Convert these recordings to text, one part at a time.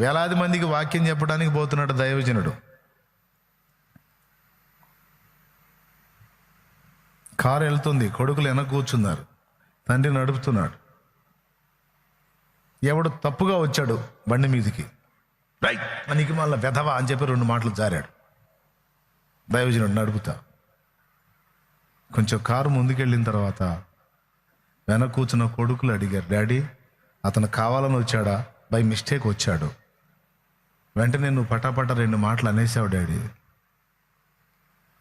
వేలాది మందికి వాక్యం చెప్పడానికి పోతున్నాడు దైవజనుడు. కారు వెళ్తుంది, కొడుకులు వెనక కూర్చున్నారు, తండ్రి నడుపుతున్నాడు. ఎవడు తప్పుగా వచ్చాడు బండి మీదకి, రైట్ మనకి మళ్ళీ వెధవా అని చెప్పి 2 మాటలు జారాడు. దైవజనుడు నడుపుతా కొంచెం కారు ముందుకెళ్ళిన తర్వాత వెనక కూర్చున్న కొడుకులు అడిగారు, డాడీ అతను కావాలని వచ్చాడా, బై మిస్టేక్ వచ్చాడు? వెంటనే నువ్వు పటాపట 2 మాటలు అనేసావు డాడీ.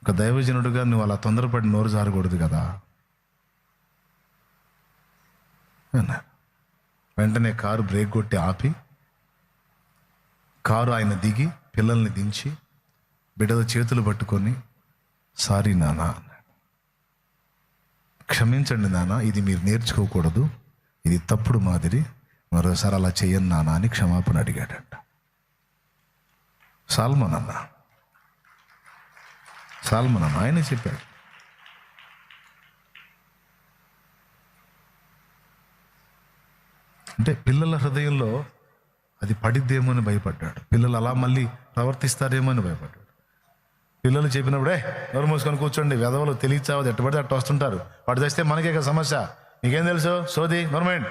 ఒక దైవజనుడుగా నువ్వు అలా తొందరపడి నోరు జారకూడదు కదా అన్నారు. వెంటనే కారు బ్రేక్ కొట్టి ఆపి, కారు ఆయన దిగి పిల్లల్ని దించి బిడ్డల చేతులు పట్టుకొని, సారీ నాన్న అన్నాడు, క్షమించండి నాన్న, ఇది మీరు నేర్చుకోకూడదు, ఇది తప్పుడు మాదిరి, మరోసారి అలా చెయ్యను నాన్న అని క్షమాపణ అడిగాడంట. సాల్మన్ అన్న ఆయనే చెప్పాడు. అంటే పిల్లల హృదయంలో అది పడిద్దేమో అని భయపడ్డాడు. పిల్లలు అలా మళ్ళీ ప్రవర్తిస్తారేమో అని భయపడ్డాడు. పిల్లలు చెప్పినప్పుడే నోరు మూసుకొని కూర్చోండి, వెధవలు తెలియచావదు ఎట్టబడితే అట్ట వస్తుంటారు, వాడు తెస్తే మనకే కదా సమస్య, నీకేం తెలుసు సోది నోర్మైండ్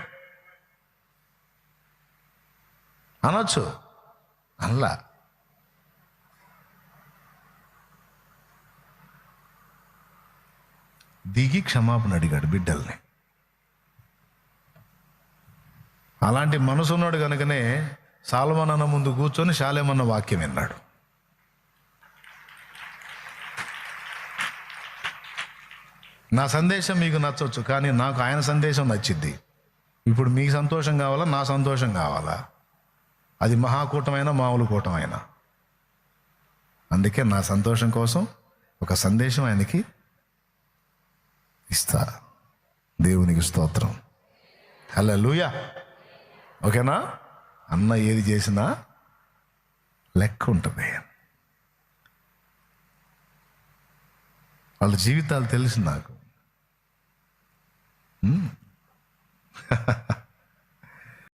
అనొచ్చు. అలా దిగి క్షమాపణ అడిగాడు బిడ్డల్ని. అలాంటి మనసున్నాడు కనుకనే సాల్మన్ అన్న ముందు కూర్చొని షాలేమన్న వాక్యం విన్నాడు. నా సందేశం మీకు నచ్చవచ్చు, కానీ నాకు ఆయన సందేశం నచ్చిద్ది. ఇప్పుడు మీకు సంతోషం కావాలా, నా సంతోషం కావాలా? అది మహాకూటమైనా మామూలు కూటమైనా. అందుకే నా సంతోషం కోసం ఒక సందేశం ఆయనకి ఇస్తా. దేవునికి స్తోత్రం, హల్లెలూయా. ఓకేనా? అన్న ఏది చేసినా లెక్క ఉంటుంది. వాళ్ళ జీవితాలు తెలుసు నాకు.